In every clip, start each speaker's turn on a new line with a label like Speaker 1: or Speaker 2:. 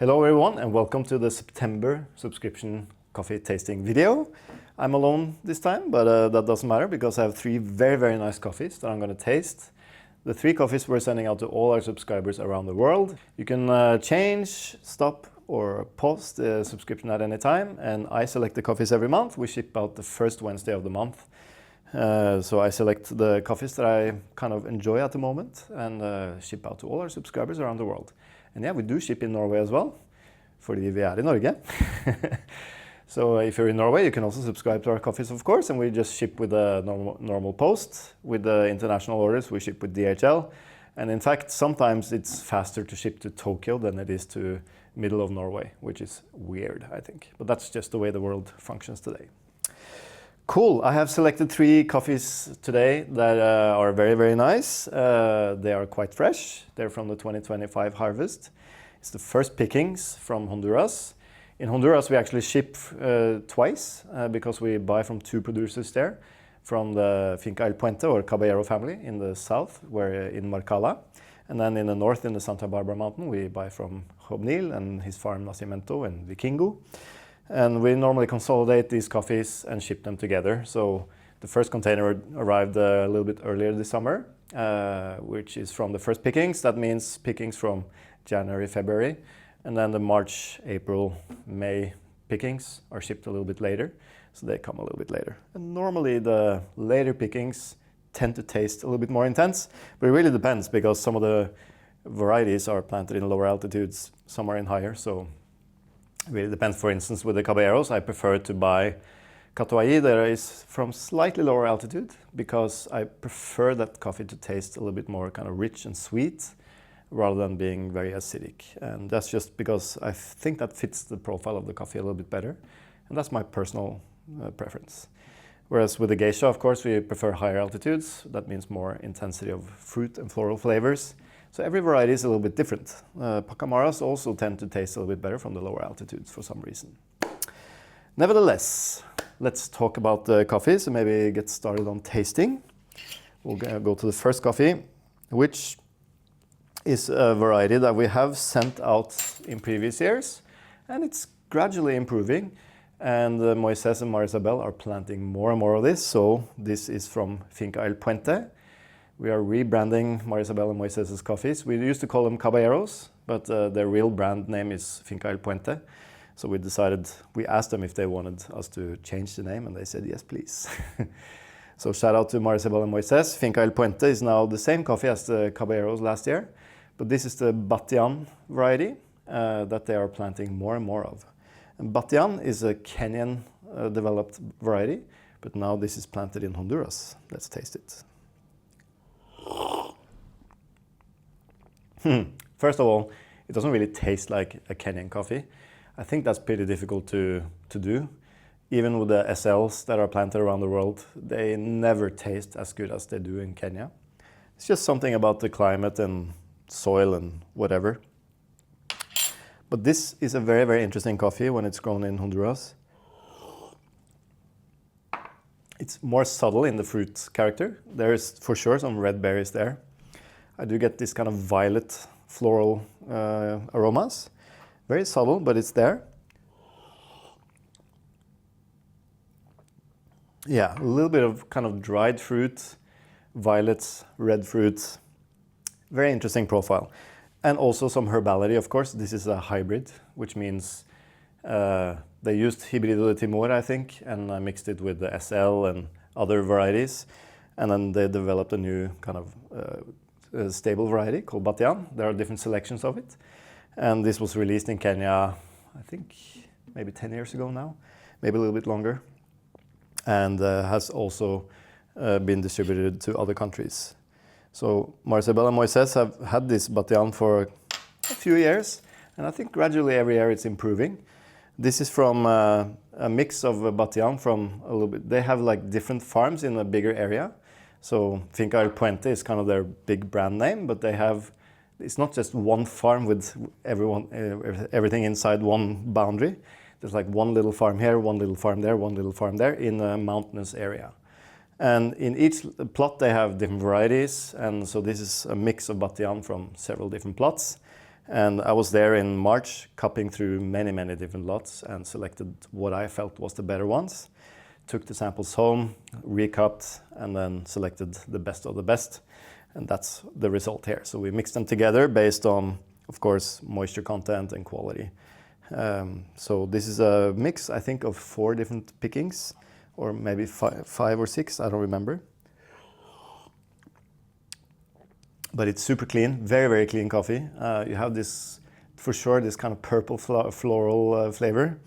Speaker 1: Hello everyone and welcome to the September subscription coffee tasting video. I'm alone this time, but that doesn't matter because I have three very nice coffees that I'm going to taste. The three coffees we're sending out to all our subscribers around the world. You can change, stop or pause the subscription at any time, and I select the coffees every month. We ship out the first Wednesday of the month. So I select the coffees that I kind of enjoy at the moment and ship out to all our subscribers around the world. And yeah, we do ship in Norway as well, fordi vi I Norge. So if you're in Norway, you can also subscribe to our coffees, of course, and we just ship with a normal post. With the international orders, we ship with DHL. And in fact, sometimes it's faster to ship to Tokyo than it is to middle of Norway, which is weird, I think. But that's just the way the world functions today. Cool, I have selected three coffees today that are very nice. They are quite fresh. They're from the 2025 harvest. It's the first pickings from Honduras. In Honduras, we actually ship twice because we buy from two producers there, from the Finca el Puente or Caballero family in the south, where in Marcala. And then in the north, in the Santa Barbara mountain, we buy from Hobnil and his farm Nacimiento and Vikingo. And we normally consolidate these coffees and ship them together. So the first container arrived a little bit earlier this summer, which is from the first pickings. That means pickings from January, February. And then the March, April, May pickings are shipped a little bit later. So they come a little bit later. And normally the later pickings tend to taste a little bit more intense, but it really depends because some of the varieties are planted in lower altitudes, some are in higher. So it really depends. For instance, with the Caballeros, I prefer to buy Catuaí that is from slightly lower altitude because I prefer that coffee to taste a little bit more kind of rich and sweet rather than being very acidic. And that's just because I think that fits the profile of the coffee a little bit better. And that's my personal preference. Whereas with the geisha, of course, we prefer higher altitudes. That means more intensity of fruit and floral flavors. So every variety is a little bit different. Pacamaras also tend to taste a little bit better from the lower altitudes for some reason. Nevertheless, let's talk about the coffees and maybe get started on tasting. We'll go to the first coffee, which is a variety that we have sent out in previous years, and it's gradually improving. And Moises and Marysabel are planting more and more of this. So this is from Finca el Puente. We are rebranding Marysabel and Moises' coffees. We used to call them Caballeros, but their real brand name is Finca el Puente. So we asked them if they wanted us to change the name, and they said, yes, please. So shout out to Marysabel and Moises. Finca el Puente is now the same coffee as the Caballeros last year, but this is the Batian variety that they are planting more and more of. And Batian is a Kenyan developed variety, but now this is planted in Honduras. Let's taste it. First of all, it doesn't really taste like a Kenyan coffee. I think that's pretty difficult to do. Even with the SLs that are planted around the world, they never taste as good as they do in Kenya. It's just something about the climate and soil and whatever. But this is a very interesting coffee when it's grown in Honduras. It's more subtle in the fruit character. There is for sure some red berries there. I do get this kind of violet floral aromas. Very subtle, but it's there. Yeah, a little bit of kind of dried fruit, violets, red fruit. Very interesting profile. And also some herbality, of course. This is a hybrid, which means they used Hybrido de Timor, I think, and I mixed it with the SL and other varieties. And then they developed a new kind of stable variety called Batian. There are different selections of it. And this was released in Kenya, I think, maybe 10 years ago now, maybe a little bit longer. And has also been distributed to other countries. So Marysabel and Moises have had this Batian for a few years, and I think gradually every year it's improving. This is from a mix of Batian from a little bit. They have like different farms in a bigger area. So Finca el Puente is kind of their big brand name, but they have, it's not just one farm with everything inside one boundary. There's like one little farm here, one little farm there, one little farm there in a mountainous area. And in each plot they have different varieties, and so this is a mix of Batian from several different plots. And I was there in March, cupping through many, many different lots and selected what I felt was the better ones. Took the samples home, recupped, and then selected the best of the best. And that's the result here. So we mixed them together based on, of course, moisture content and quality. So this is a mix, I think, of 4 different pickings, or maybe five or 6, I don't remember. But it's super clean, very, very clean coffee. You have this, for sure, this kind of purple floral flavor.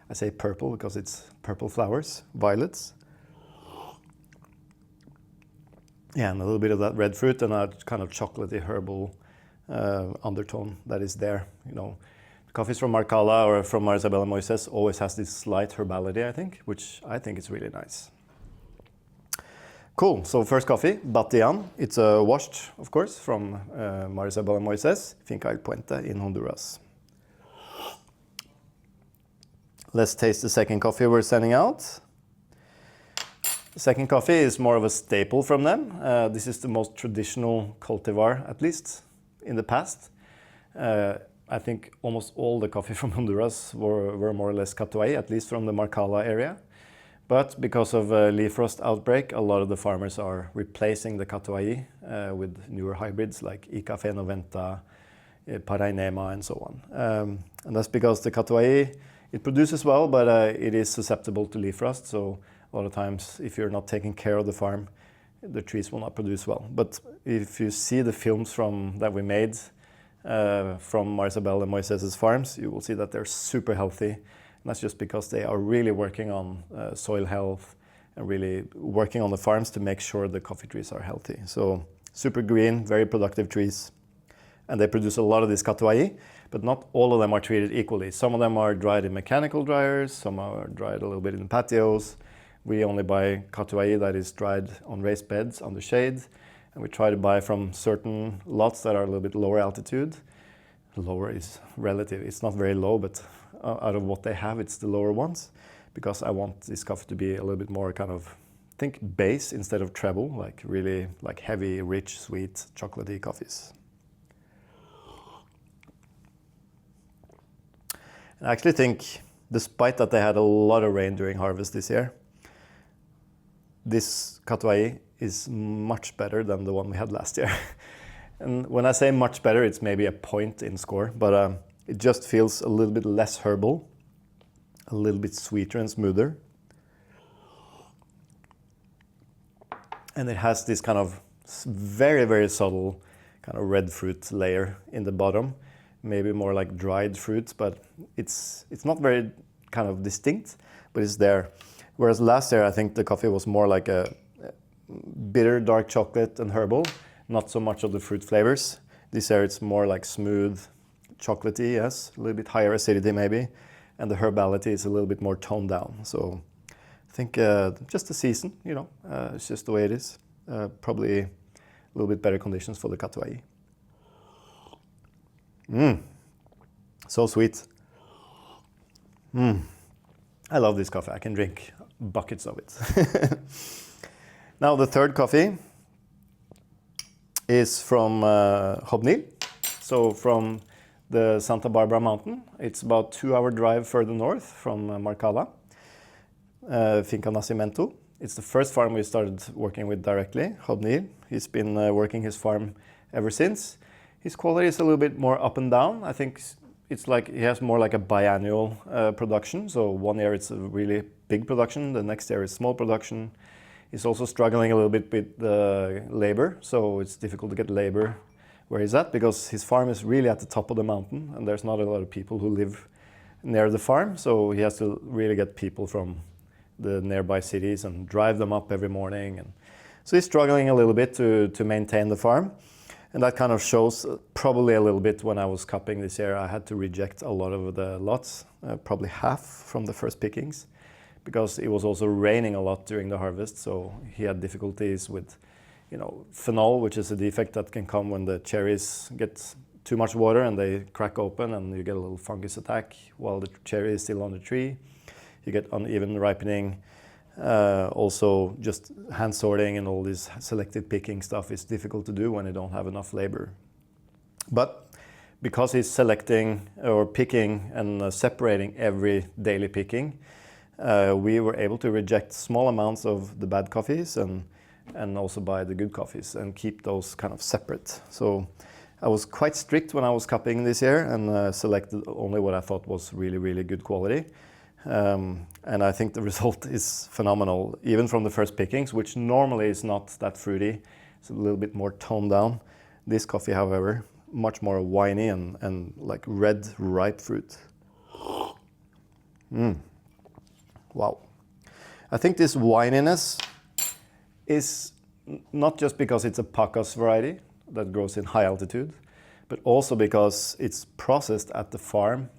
Speaker 1: I say purple because it's purple flowers, violets. Yeah, and a little bit of that red fruit and a kind of chocolatey herbal undertone that is there. You know, coffees from Marcala or from Marysabel and Moises always has this slight herbality, I think, which I think is really nice. Cool, so first coffee, Batian. It's washed, of course, from Marysabel and Moises, Finca el Puente in Honduras. Let's taste the second coffee we're sending out. The second coffee is more of a staple from them. This is the most traditional cultivar, at least in the past. I think almost all the coffee from Honduras were more or less Catuaí, at least from the Marcala area. But because of a leaf rust outbreak, a lot of the farmers are replacing the Catuaí with newer hybrids like Icafe Noventa, Parainema, and so on. And that's because the Catuaí, it produces well, but it is susceptible to leaf rust. So a lot of times, if you're not taking care of the farm, the trees will not produce well. But if you see the films that we made from Marysabel and Moises' farms, you will see that they're super healthy. And that's just because they are really working on soil health and really working on the farms to make sure the coffee trees are healthy. So super green, very productive trees. And they produce a lot of this Catuaí, but not all of them are treated equally. Some of them are dried in mechanical dryers, some are dried a little bit in patios. We only buy Catuaí that is dried on raised beds under shade. And we try to buy from certain lots that are a little bit lower altitude. Lower is relative, it's not very low, but out of what they have, it's the lower ones. Because I want this coffee to be a little bit more kind of, think base instead of treble, like really like heavy, rich, sweet, chocolatey coffees. I actually think, despite that they had a lot of rain during harvest this year, this Catuaí is much better than the one we had last year. And when I say much better, it's maybe a point in score, but it just feels a little bit less herbal, a little bit sweeter and smoother. And it has this kind of very, very subtle kind of red fruit layer in the bottom, maybe more like dried fruits, but it's not very kind of distinct, but it's there. Whereas last year, I think the coffee was more like a bitter dark chocolate and herbal, not so much of the fruit flavors. This year it's more like smooth, chocolatey, yes, a little bit higher acidity maybe, and the herbality is a little bit more toned down. So I think just the season, you know, it's just the way it is. Probably a little bit better conditions for the Catuaí. So sweet. I love this coffee. I can drink buckets of it. Now the third coffee is from Hobnil, so from the Santa Barbara mountain. It's about 2-hour drive further north from Marcala, Finca Nacimiento. It's the first farm we started working with directly, Hobnil. He's been working his farm ever since. His quality is a little bit more up and down. I think it's like he has more like a biannual production. So one year it's a really big production, the next year is small production. He's also struggling a little bit with the labor, so it's difficult to get labor where he's at because his farm is really at the top of the mountain and there's not a lot of people who live near the farm, so he has to really get people from the nearby cities and drive them up every morning. And so he's struggling a little bit to maintain the farm. And that kind of shows probably a little bit when I was cupping this year. I had to reject a lot of the lots, probably half from the first pickings, because it was also raining a lot during the harvest. So he had difficulties with, you know, phenol, which is a defect that can come when the cherries get too much water and they crack open and you get a little fungus attack while the cherry is still on the tree. You get uneven ripening. Also, just hand sorting and all this selective picking stuff is difficult to do when you don't have enough labor. But because he's selecting or picking and separating every daily picking, we were able to reject small amounts of the bad coffees and also buy the good coffees and keep those kind of separate. So I was quite strict when I was cupping this year and selected only what I thought was really, really good quality. And I think the result is phenomenal, even from the first pickings, which normally is not that fruity. It's a little bit more toned down. This coffee, however, much more winey and like red, ripe fruit. Wow. I think this wininess is not just because it's a Pacas variety that grows in high altitude, but also because it's processed at the farm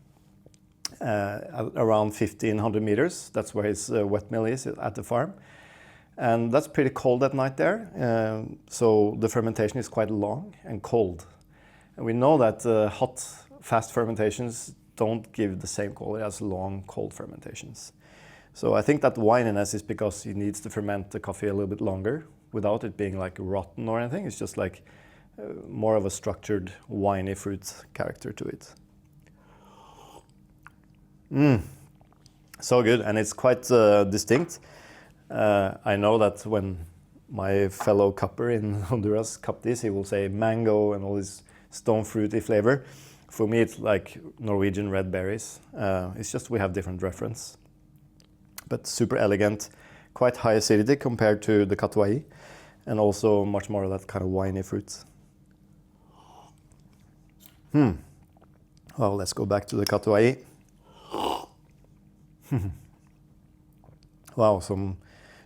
Speaker 1: around 1,500 meters. That's where his wet mill is, at the farm. And that's pretty cold at night there. So the fermentation is quite long and cold. And we know that hot, fast fermentations don't give the same quality as long, cold fermentations. So I think that wininess is because he needs to ferment the coffee a little bit longer without it being like rotten or anything. It's just like more of a structured, winey fruit character to it. So good, and it's quite distinct. I know that when my fellow cupper in Honduras cup this, he will say mango and all this stone fruity flavor. For me, it's like Norwegian red berries. It's just we have different reference. But super elegant, quite high acidity compared to the Catuaí, and also much more of that kind of winey fruit. Well, let's go back to the Catuaí. Wow, some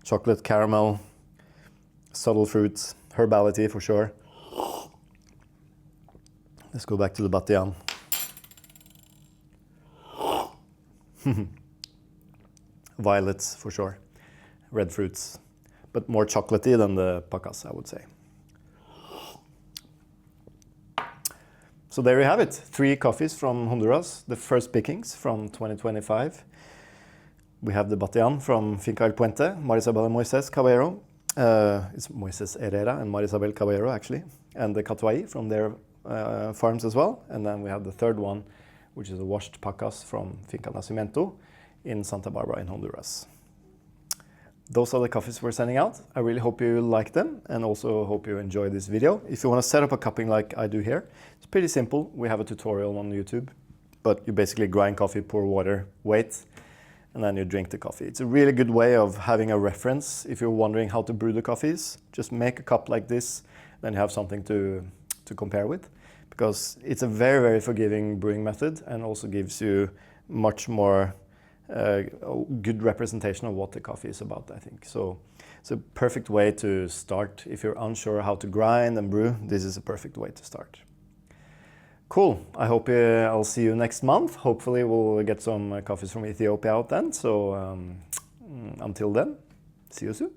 Speaker 1: chocolate, caramel, subtle fruits, herbality for sure. Let's go back to the Batian. Violets for sure, red fruits, but more chocolatey than the Pacas, I would say. So there you have it, 3 coffees from Honduras, the first pickings from 2025. We have the Batian from Finca el Puente, Marysabel and Moises Caballero. It's Moises Herrera and Marysabel Caballero actually, and the Catuaí from their farms as well. And then we have the third one, which is a washed Pacas from Finca Nacimiento in Santa Barbara in Honduras. Those are the coffees we're sending out. I really hope you like them and also hope you enjoy this video. If you want to set up a cupping like I do here, it's pretty simple. We have a tutorial on YouTube, but you basically grind coffee, pour water, wait, and then you drink the coffee. It's a really good way of having a reference. If you're wondering how to brew the coffees, just make a cup like this, then you have something to compare with, because it's a very, very forgiving brewing method and also gives you much more good representation of what the coffee is about, I think. So it's a perfect way to start. If you're unsure how to grind and brew, this is a perfect way to start. Cool. I hope I'll see you next month. Hopefully we'll get some coffees from Ethiopia out then. So until then, see you soon.